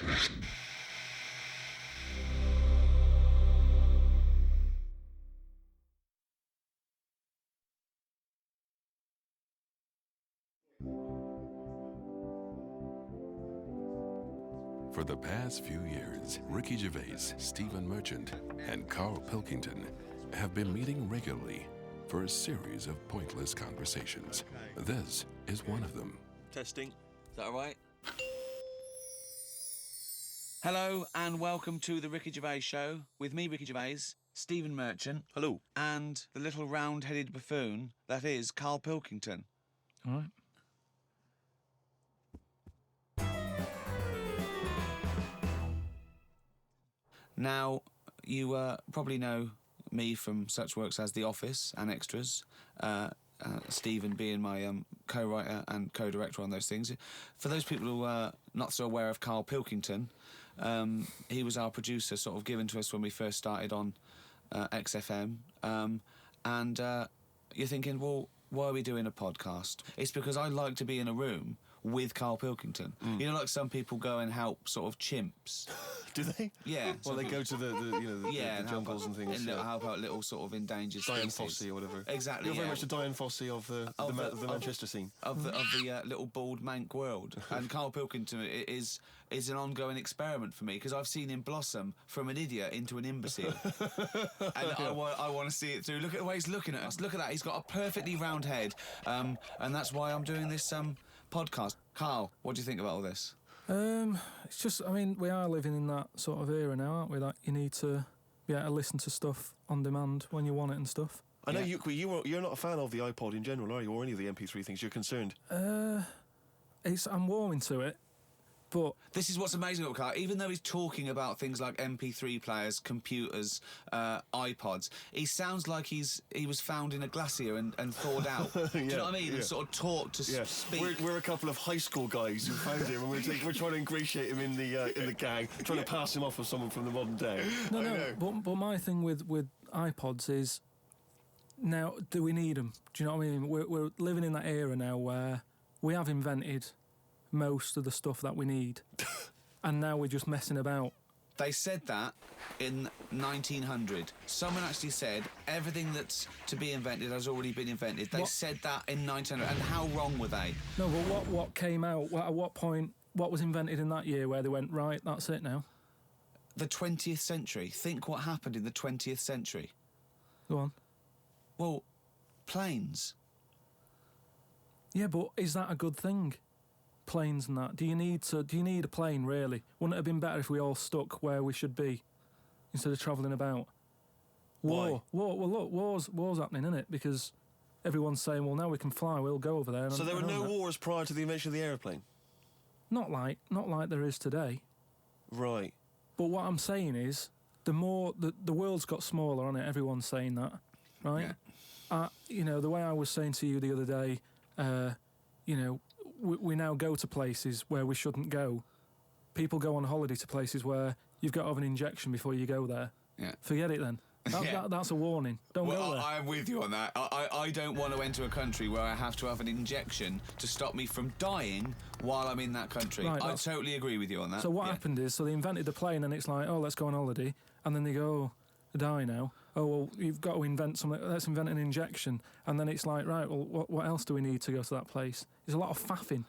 For the past few years, Ricky Gervais, Stephen Merchant, and Carl Pilkington have been meeting regularly for a series of pointless conversations. This is one of them. Testing. Is that all right? Hello and welcome to the Ricky Gervais Show with me, Ricky Gervais, Stephen Merchant. Hello. And the little round-headed buffoon that is Carl Pilkington. All right. Now, you probably know me from such works as The Office and Extras, Stephen being my co-writer and co-director on those things. For those people who are not so aware of Carl Pilkington, he was our producer, sort of given to us when we first started on XFM. And you're thinking, well, why are we doing a podcast? It's because I like to be in a room with Carl Pilkington. You know, like some people go and help sort of chimps. Do they? Yeah. Well, they go to the jungles and things. And help out little sort of endangered Diane species. Fossey or whatever. Exactly. You're very yeah. much the Diane Fossey of the Manchester scene. Of the little bald mank world. And Carl Pilkington is an ongoing experiment for me because I've seen him blossom from an idiot into an imbecile. And I want to see it through. Look at the way he's looking at us. Look at that. He's got a perfectly round head. And that's why I'm doing this podcast. Carl, what do you think about all this? It's just, I mean, we are living in that sort of era now, aren't we? That you need to be able to listen to stuff on demand when you want it and stuff. I know you're not a fan of the iPod in general, are you? Or any of the MP3 things? You're concerned? I'm warming to it, but This is what's amazing about Carl. Even though he's talking about things like MP3 players, computers, iPods, he sounds like he was found in a glacier and thawed out. Do you know what I mean? Yeah. And sort of taught to speak. We're a couple of high school guys who found him, and we're trying to ingratiate him in the gang, trying to pass him off as someone from the modern day. No. But my thing with iPods is, now, do we need them? Do you know what I mean? We're living in that era now where we have invented most of the stuff that we need, and now we're just messing about. They said that in 1900. Someone actually said everything that's to be invented has already been invented. They said that in 1900. And how wrong were they? No, but what came out? At what point? What was invented in that year where they went, right, that's it now? The 20th century. Think what happened in the 20th century. Go on. Well, planes. Yeah, but is that a good thing? Planes and that. Do you need a plane, really? Wouldn't it have been better if we all stuck where we should be instead of travelling about? War. Well, look, war's happening, isn't it? Because everyone's saying, well, now we can fly, we'll go over there. So there were no wars prior to the invention of the aeroplane? Not like there is today. Right. But what I'm saying is, the more the world's got smaller, on it. Everyone's saying that, right? Yeah. The way I was saying to you the other day, we now go to places where we shouldn't go. People go on holiday to places where you've got to have an injection before you go there. Yeah. Forget it then. That's a warning. Don't go there. I'm with you on that. I don't want to enter a country where I have to have an injection to stop me from dying while I'm in that country. Right, I totally agree with you on that. So what happened is, they invented the plane and it's like, oh, let's go on holiday. And then they go, oh, I die now. Oh, well, you've got to invent something. Let's invent an injection. And then it's like, right, well, what else do we need to go to that place? There's a lot of faffing.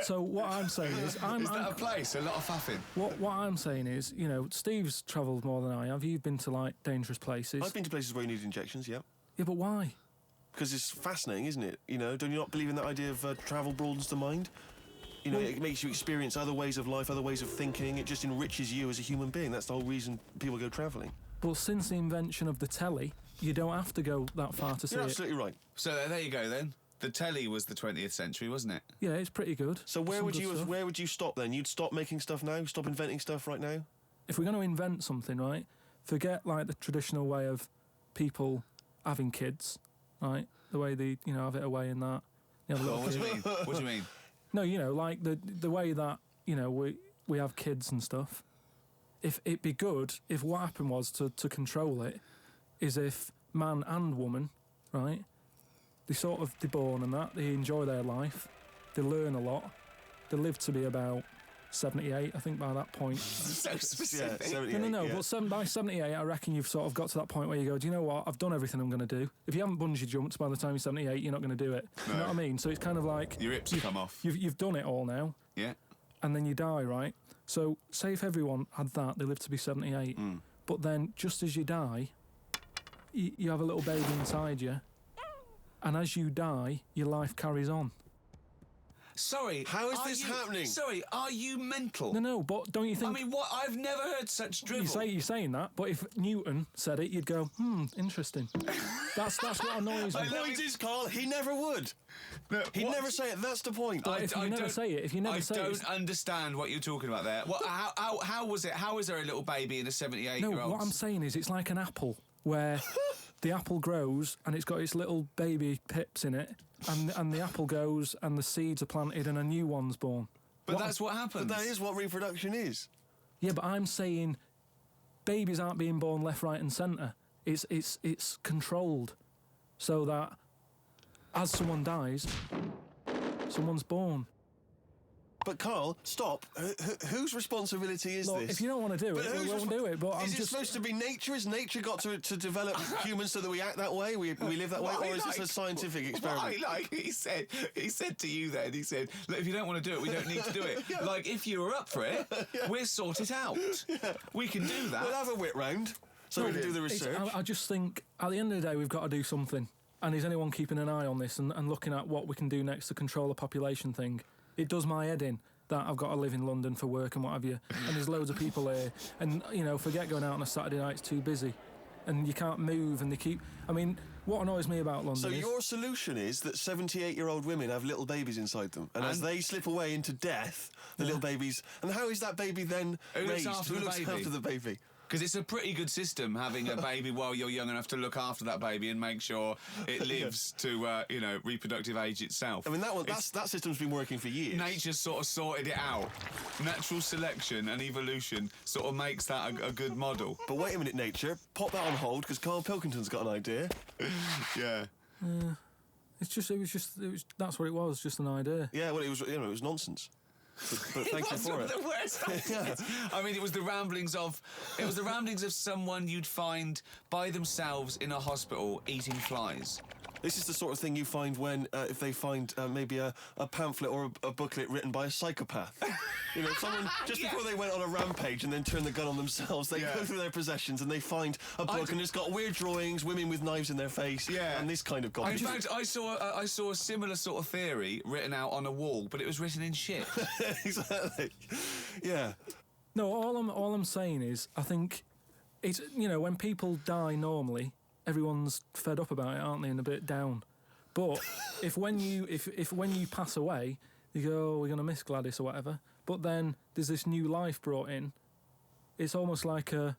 So what I'm saying is... Is that a place? A lot of faffing? What I'm saying is, Steve's travelled more than I have. You've been to, like, dangerous places. I've been to places where you need injections, yeah. Yeah, but why? Because it's fascinating, isn't it? Don't you not believe in that idea of travel broadens the mind? It makes you experience other ways of life, other ways of thinking. It just enriches you as a human being. That's the whole reason people go travelling. But since the invention of the telly, you don't have to go that far to see it. You're absolutely right. So there you go then. The telly was the 20th century, wasn't it? Yeah, it's pretty good. So where would you stop then? You'd stop making stuff now? Stop inventing stuff right now? If we're going to invent something, right, forget like the traditional way of people having kids, right? The way they, have it away in that. What do you mean? What do you mean? No, like the way that, we have kids and stuff. If it'd be good if what happened was to control it is if man and woman, right, they're born and that, they enjoy their life, they learn a lot, they live to be about 78, I think, by that point. So specific. 78, No, yeah. but by 78, I reckon you've sort of got to that point where you go, do you know what? I've done everything I'm going to do. If you haven't bungee jumped by the time you're 78, you're not going to do it. You know what I mean? So it's kind of like... Your hips come off. You've done it all now. Yeah. And then you die, right? So say if everyone had that, they live to be 78. But then just as you die, you have a little baby inside you. And as you die, your life carries on. Sorry. How is this happening? Sorry, are you mental? No, but don't you think... I mean, what? I've never heard such drivel. You're saying that, but if Newton said it, you'd go, interesting. That's what annoys me. The point is, Carl, he never would. No, He'd never say it. That's the point. But if you never say it, I don't understand what you're talking about there. What? How was it? How is there a little baby in a 78-year-old? No, what I'm saying is it's like an apple where the apple grows and it's got its little baby pips in it, and the apple goes and the seeds are planted and a new one's born. But that's what happens. But that is what reproduction is. Yeah, but I'm saying babies aren't being born left, right, and centre. It's controlled, so that as someone dies, someone's born. But Carl, stop. Whose responsibility is Look, this? if you don't want to do it, we won't do it. But I'm is it just supposed to be nature? Has nature got to develop humans so that we act that way? We live that way? Or is this a scientific experiment? He said to you then, he said, look, if you don't want to do it, we don't need to do it. Like, if you were up for it, we'll sort it out. We can do that. We'll have a whit round so we can do the research. I just think, at the end of the day, we've got to do something. And is anyone keeping an eye on this and looking at what we can do next to control the population thing? It does my head in that I've got to live in London for work and what have you, and there's loads of people here, and, you know, forget going out on a Saturday night, it's too busy, and you can't move, and they keep... I mean, what annoys me about London So is... your solution is that 78-year-old women have little babies inside them, and as they slip away into death, the little babies... And how is that baby then raised? Who looks after the baby? Because it's a pretty good system, having a baby while you're young enough to look after that baby and make sure it lives to, reproductive age itself. I mean, that system's been working for years. Nature's sort of sorted it out. Natural selection and evolution sort of makes that a good model. But wait a minute, nature. Pop that on hold, because Carl Pilkington's got an idea. Yeah. That's what it was, just an idea. Yeah, well, it was nonsense. But thank you for it. The worst I mean, it was the ramblings of someone you'd find by themselves in a hospital eating flies. This is the sort of thing you find when, if they find maybe a pamphlet or a booklet written by a psychopath. You know, someone, just before they went on a rampage and then turned the gun on themselves, they go through their possessions and they find a book and it's got weird drawings, women with knives in their face, and this kind of garbage. In fact, I saw a similar sort of theory written out on a wall, but it was written in shit. Exactly. Yeah. No, all I'm saying is, I think it's, you know, when people die normally, everyone's fed up about it, aren't they, and a bit down. But if when you pass away, you go, oh, we're going to miss Gladys or whatever, but then there's this new life brought in, it's almost like a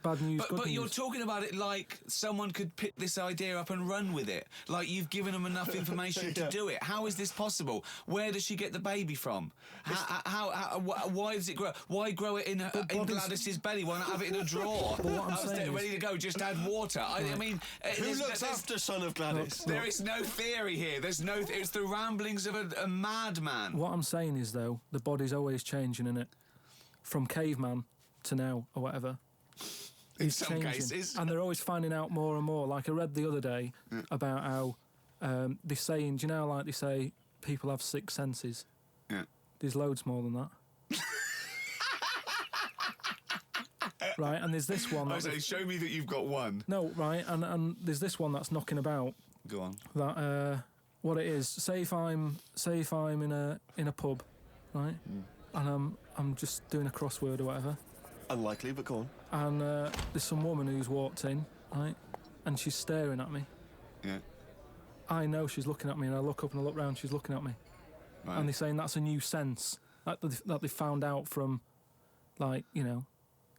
bad news, good but news. you're talking about it like someone could pick this idea up and run with it. Like you've given them enough information to do it. How is this possible? Where does she get the baby from? Why does it grow? Why grow it in Gladys's belly? Why not have it in a drawer? But what I'm saying ready to go, just add water. I mean... Who looks after son of Gladys? There is no theory here. There's no... It's the ramblings of a madman. What I'm saying is, though, the body's always changing, innit? From caveman to now, or whatever. In some cases. And they're always finding out more and more. Like I read the other day about how they're saying, do you know, like they say, people have 6 senses. Yeah. There's loads more than that. Right, and there's this one... I say, show me that you've got one. No, right, and there's this one that's knocking about. Go on. That, what it is, say if I'm in a pub, right, and I'm just doing a crossword or whatever. Unlikely, but go on. And there's some woman who's walked in, right, and she's staring at me. Yeah. I know she's looking at me, and I look up and I look round, she's looking at me. Right. And they're saying that's a new sense that they found out from, like, you know,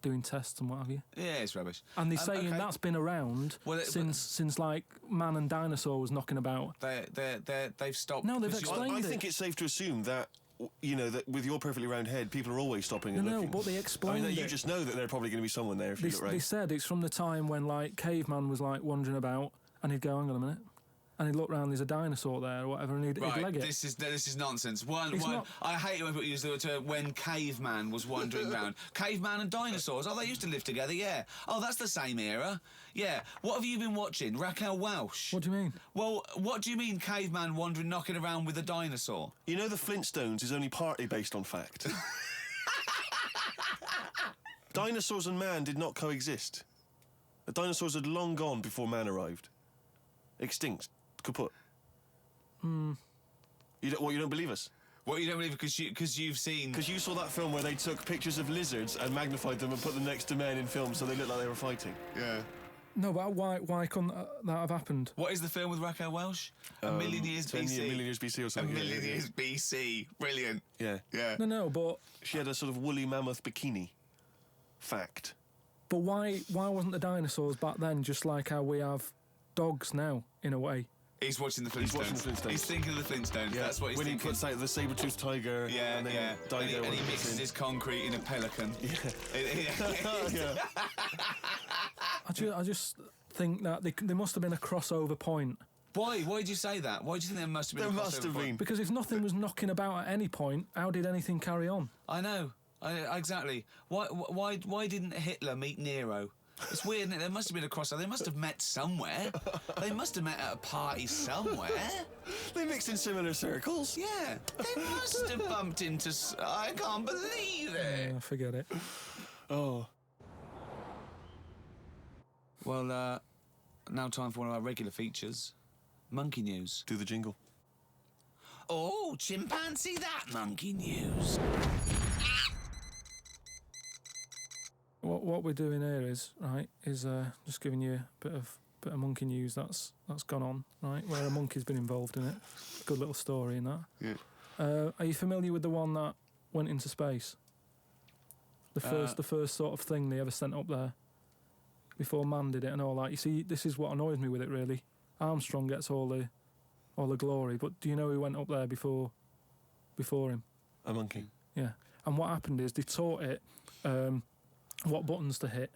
doing tests and what have you. Yeah, it's rubbish. And they're saying that's been around since like man and dinosaur was knocking about. They've stopped. No, they've explained it. I think it's safe to assume that, you know, that with your perfectly round head, people are always stopping and looking. No, but they explained it. You just know that there's probably going to be someone there if you look right. They said it's from the time when, like, caveman was, like, wandering about, and he'd go, hang on a minute. and he'd look round, there's a dinosaur there or whatever, and he'd leg it. This is nonsense. Not- I hate it when people use the term when caveman was wandering around. Caveman and dinosaurs. Oh, they used to live together. Yeah. Oh, that's the same era. Yeah. What have you been watching? Raquel Welch. What do you mean? Well, what do you mean caveman wandering, knocking around with a dinosaur? You know the Flintstones is only partly based on fact. Dinosaurs and man did not coexist. The dinosaurs had long gone before man arrived. Extinct. Kaput. You don't believe us? What, you don't believe because you've seen... Because you saw that film where they took pictures of lizards and magnified them and put them next to men in films so they looked like they were fighting. Yeah. No, but why couldn't that have happened? What is the film with Raquel Welch? A Million Years 10 BC. A million years BC or something. A Million Years BC. Brilliant. Yeah. Yeah. No, but She had a sort of woolly mammoth bikini. Fact. But why wasn't the dinosaurs back then just like how we have dogs now, in a way? He's watching the Flintstones. He's watching the Flintstones. He's thinking of the Flintstones. Yeah. That's what he's when thinking. He puts out the saber-toothed tiger. Yeah, and then yeah. Dido And he puts mixes in. his concrete in a pelican. Yeah. I just think that there must have been a crossover point. Why? Why did you say that? Why do you think there must have been There a must crossover have point? been. Because if nothing was knocking about at any point, how did anything carry on? I know. Exactly. Why didn't Hitler meet Nero? It's weird, isn't it? There must have been a crossover. They must have met somewhere. They must have met at a party somewhere. They mixed in similar circles. Yeah. They must have bumped into... I can't believe it. Forget it. Oh. Well, now time for one of our regular features. Monkey news. Do the jingle. Oh, chimpanzee that monkey news. What we're doing here is just giving you a bit of monkey news that's gone on, right? Where a monkey's been involved in it. Good little story in that. Yeah. Are you familiar with the one that went into space? The first sort of thing they ever sent up there before man did it and all that. You see, this is what annoys me with it really. Armstrong gets all the glory, but do you know who went up there before him? A monkey. Yeah. And what happened is they taught it what buttons to hit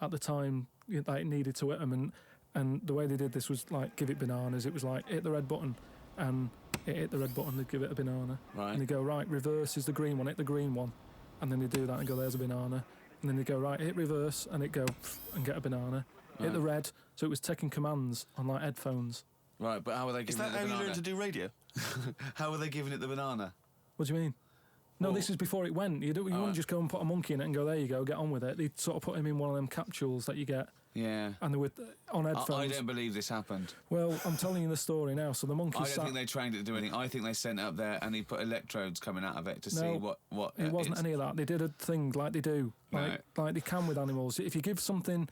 at the time it needed to hit them, and the way they did this was like give it bananas. It was like hit the red button, and it hit the red button, they'd give it a banana. Right. And they go, right, reverse is the green one, hit the green one. And then they do that and go, there's a banana. And then they go, right, hit reverse, and it go and get a banana. Right. Hit the red, so it was taking commands on like headphones. Right, but how are they Is giving that it the how you banana? learn to do radio? How are they giving it the banana? What do you mean? No, Well- this is before it went. You wouldn't right. just go and put a monkey in it and go, there you go, get on with it. They'd sort of put him in one of them capsules that you get, Yeah. and they were on headphones. I don't believe this happened. Well, I'm telling you the story now. So the monkey I don't sat... think they trained it to do anything. I think they sent it up there and he put electrodes coming out of it to see what It wasn't any of that. They did a thing like they do, like they can with animals. If you give something,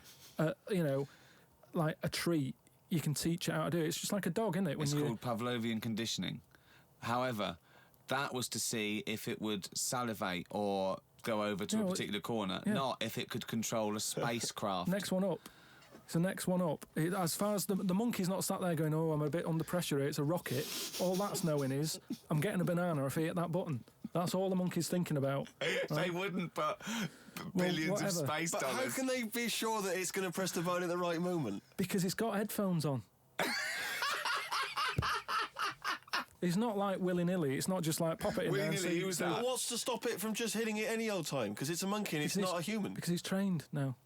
like a treat, you can teach it how to do it. It's just like a dog, isn't it? It's called Pavlovian conditioning. However, that was to see if it would salivate or go over to a particular corner, not if it could control a spacecraft. Next one up. It's the next one up. As far as the monkey's not sat there going, oh, I'm a bit under pressure here, it's a rocket. All that's knowing is, I'm getting a banana if I hit that button. That's all the monkey's thinking about. They wouldn't put billions of whatever. space But dollars. how can they be sure that it's going to press the button at the right moment? Because it's got headphones on. It's not like willy-nilly. It's not just like pop it in there and Willy-nilly, see. who's that? What's to stop it from just hitting it any old time? Because it's a monkey and it's Because not a human. Because he's trained now.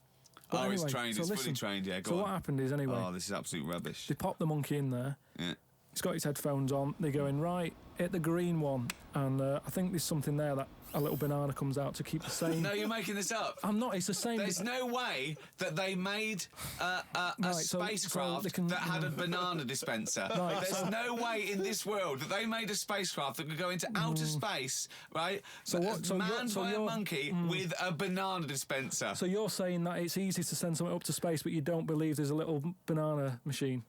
But Oh, anyway, it's trained. so It's fully listen. trained. Yeah, go So on. what happened is, anyway, Oh, this is absolute rubbish. they pop the monkey in there. Yeah. He's got his headphones on. They go in, right, hit the green one. And I think there's something there that a little banana comes out to keep the same. No, you're making this up. I'm not. It's the same. There's no way that they made a Right, so spacecraft they can- that had a banana dispenser. Right, There's no way in this world that they made a spacecraft that could go into outer space, right? So what- so you're- manned so by a you're- monkey with a banana dispenser. So you're saying that it's easy to send something up to space, but you don't believe there's a little banana machine.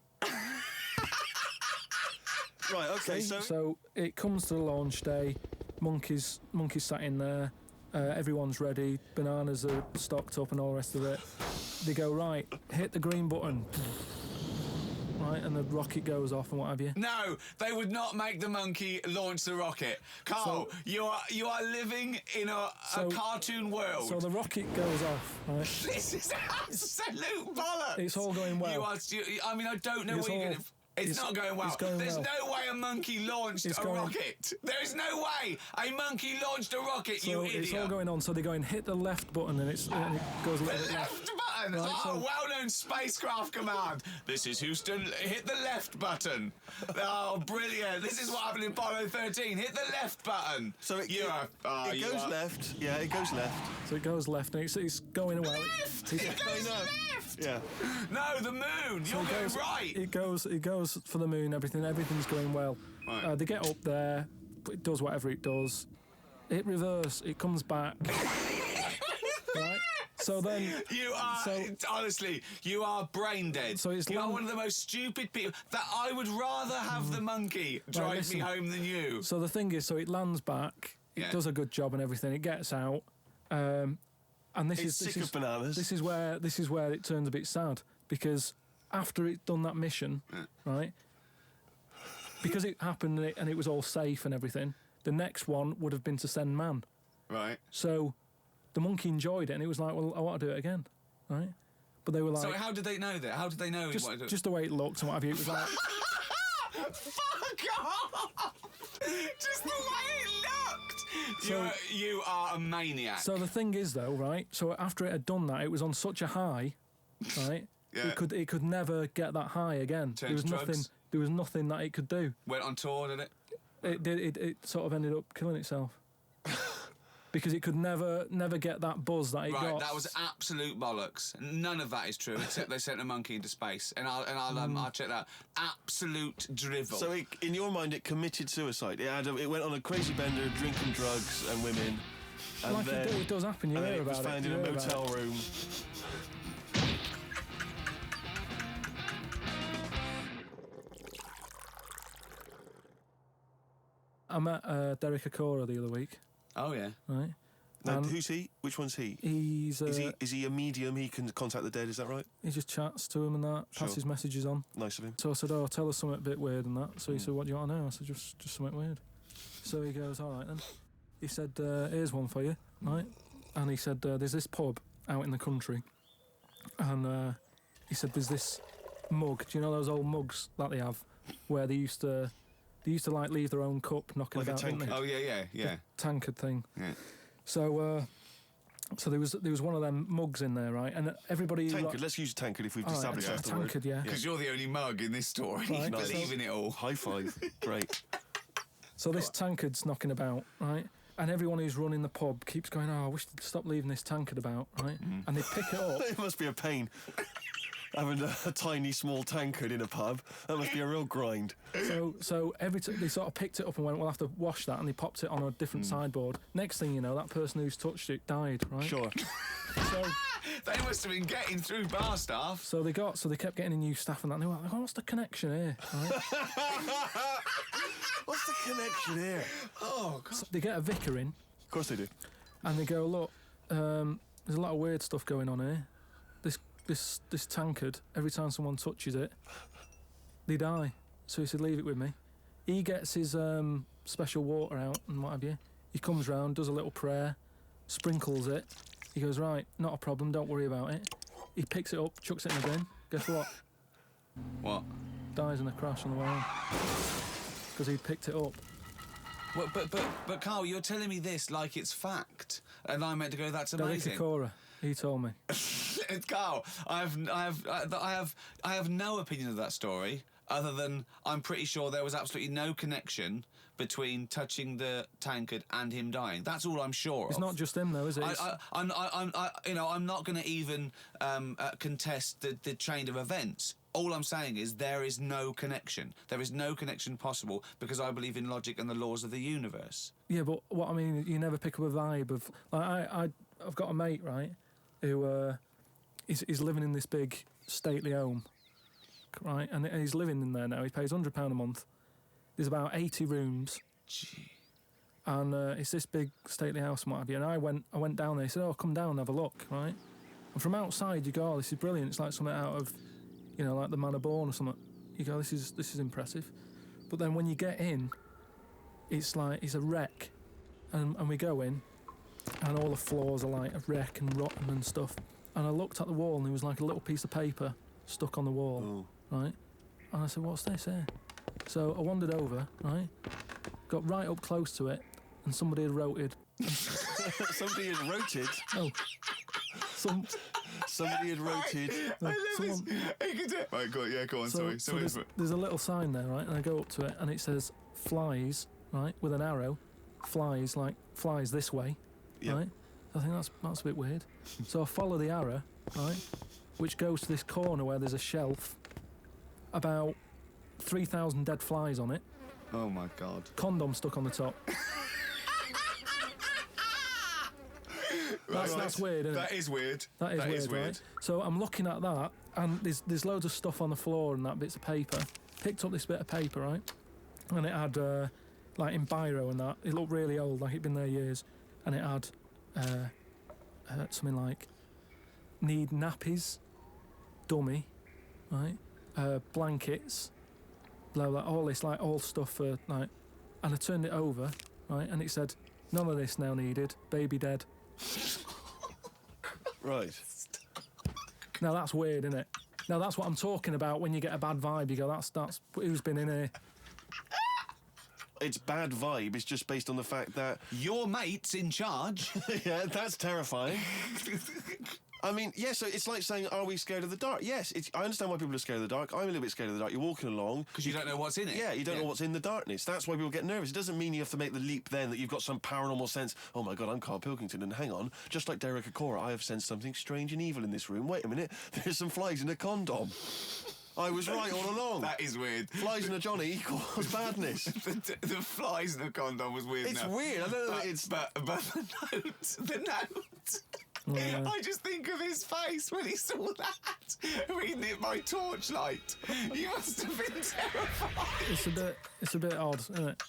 Right, okay, So it comes to the launch day. Monkeys sat in there. Everyone's ready. Bananas are stocked up and all the rest of it. They go, right, hit the green button. Right, and the rocket goes off and what have you. No, they would not make the monkey launch the rocket. Carl, you are living in a cartoon world. So the rocket goes off, right? This is absolute bollocks. It's all going well. I mean, I don't know what you're going to... It's not going well. There's no way a monkey launched a rocket. There is no way a monkey launched a rocket, so you idiot. It's all going on. So they're going, hit the left button, and it goes a little bit left. Button. Right, well-known spacecraft command. This is Houston. Hit the left button. Oh, brilliant. This is what happened in Apollo 13. Hit the left button. So it goes left. Yeah, it goes left. So it goes left, and it's going well. Left! It goes left! Yeah. No, the moon. You're going right. It goes for the moon. Everything's going well. Right. They get up there. It does whatever it does. It reverse. It comes back. Right. So then honestly, you are brain dead. So you are one of the most stupid people. That I would rather have the monkey drive me home than you. So the thing is, it lands back. It does a good job and everything. It gets out. And It's sick of bananas. This is where it turns a bit sad, because after it done that mission, right? Because it happened and it was all safe and everything. The next one would have been to send man. Right. So the monkey enjoyed it, and it was like, well, I want to do it again, right? But they were like, so how did they know that? How did they know? Just the way it looked and what have you. It was like, fuck off! Just the way it looked. You are a maniac. So the thing is, though, right? So after it had done that, it was on such a high, right? Yeah. It could never get that high again. There was nothing that it could do. Went on tour, did it? It sort of ended up killing itself. Because it could never get that buzz that it got. Right, that was absolute bollocks. None of that is true, except they sent a monkey into space, and I'll check that. Absolute drivel. So in your mind, it committed suicide. It went on a crazy bender, drinking drugs and women. And like then, it does happen. You hear about it. was found in a motel room. I met Derek Acora the other week. Oh yeah. Right. Now, who's he? Which one's he? Is he a medium? He can contact the dead. Is that right? He just chats to him and that, passes messages on. Nice of him. So I said, tell us something a bit weird and that. So he said, what do you want to know? I said, just something weird. So he goes, all right then. He said, here's one for you, right? And he said, there's this pub out in the country. And he said, there's this mug. Do you know those old mugs that they have, where they used to like leave their own cup knocking like about? A tankard. Oh yeah. The tankard thing. Yeah. So there was one of them mugs in there, right? And everybody... Tankard, let's use tankard if we've established right, that's the word. Tankard, yeah. Because you're the only mug in this story. Right. You Nice. believe in it all. High five. Great. So this tankard's knocking about, right? And everyone who's running the pub keeps going, I wish they'd stop leaving this tankard about, right? And they pick it up. It must be a pain. Having a tiny, small tankard in a pub, that must be a real grind. So every time they sort of picked it up and went, we'll have to wash that, and they popped it on a different sideboard. Next thing you know, that person who's touched it died, right? Sure. So They must have been getting through bar staff. So they kept getting in new staff and that. And they were like, what's the connection here? Right? What's the connection here? Oh, God. So they get a vicar in. Of course they do. And they go, look, there's a lot of weird stuff going on here. This tankard, every time someone touches it, they die. So he said, leave it with me. He gets his special water out and what have you. He comes round, does a little prayer, sprinkles it. He goes, right, not a problem, don't worry about it. He picks it up, chucks it in the bin. Guess what? What? Dies in a crash on the way home. Because he picked it up. Well, but Carl, you're telling me this like it's fact, and I'm meant to go, that's amazing. Derek Acora, he told me. Carl, I have no opinion of that story, other than I'm pretty sure there was absolutely no connection between touching the tankard and him dying. That's all I'm sure of. It's not just him, though, is it? I'm not going to even contest the chain of events. All I'm saying is there is no connection. There is no connection possible because I believe in logic and the laws of the universe. Yeah, but what I mean, you never pick up a vibe of... Like, I've got a mate, right, who is living in this big stately home, right, and he's living in there now. He pays £100 a month. There's about 80 rooms. Gee. And it's this big stately house and what have you. And I went down there. He said, come down and have a look, right? And from outside you go, this is brilliant. It's like something out of, like the Man of Born or something. You go, this is impressive. But then when you get in, it's like, it's a wreck. And we go in, and all the floors are like a wreck and rotten and stuff. And I looked at the wall, and there was like a little piece of paper stuck on the wall, right? And I said, what's this here? So I wandered over, right? Got right up close to it, and somebody had roted. Somebody had roted. Oh. Somebody had roted. I love this. Right, go on, sorry. So there's a little sign there, right? And I go up to it, and it says flies, right? With an arrow. Flies, like flies this way, Yep. right? I think that's a bit weird. So I follow the arrow, right? Which goes to this corner where there's a shelf, about 3,000 dead flies on it, Oh my God. condom stuck on the top. That's weird, isn't it? That is weird. That is weird, right? So I'm looking at that, and there's loads of stuff on the floor and that bits of paper. Picked up this bit of paper, right? And it had, like in biro and that, it looked really old, like it'd been there years. And it had something like, need nappies, dummy, right? Blankets, blah, blah, all this, like, all stuff for, like... And I turned it over, right? And it said, none of this now needed, baby dead. Right. Now that's weird, isn't it? Now that's what I'm talking about when you get a bad vibe. You go, that's who's been in here. It's bad vibe. It's just based on the fact that Your mate's in charge. yeah, that's terrifying. I mean, yeah, so it's like saying, are we scared of the dark? Yes, I understand why people are scared of the dark. I'm a little bit scared of the dark. You're walking along. Because you don't know what's in it. Yeah, you don't know what's in the darkness. That's why people get nervous. It doesn't mean you have to make the leap then that you've got some paranormal sense. Oh my God, I'm Carl Pilkington, and hang on, just like Derek Acora, I have sensed something strange and evil in this room. Wait a minute, there's some flies in a condom. I was right all along. That is weird. Flies in a Johnny equals badness. The flies in the condom was weird. It's now. weird. I don't know. But the note. Yeah. I just think of his face when he saw that, reading it by torchlight. You must have been terrified. It's a bit odd, isn't it?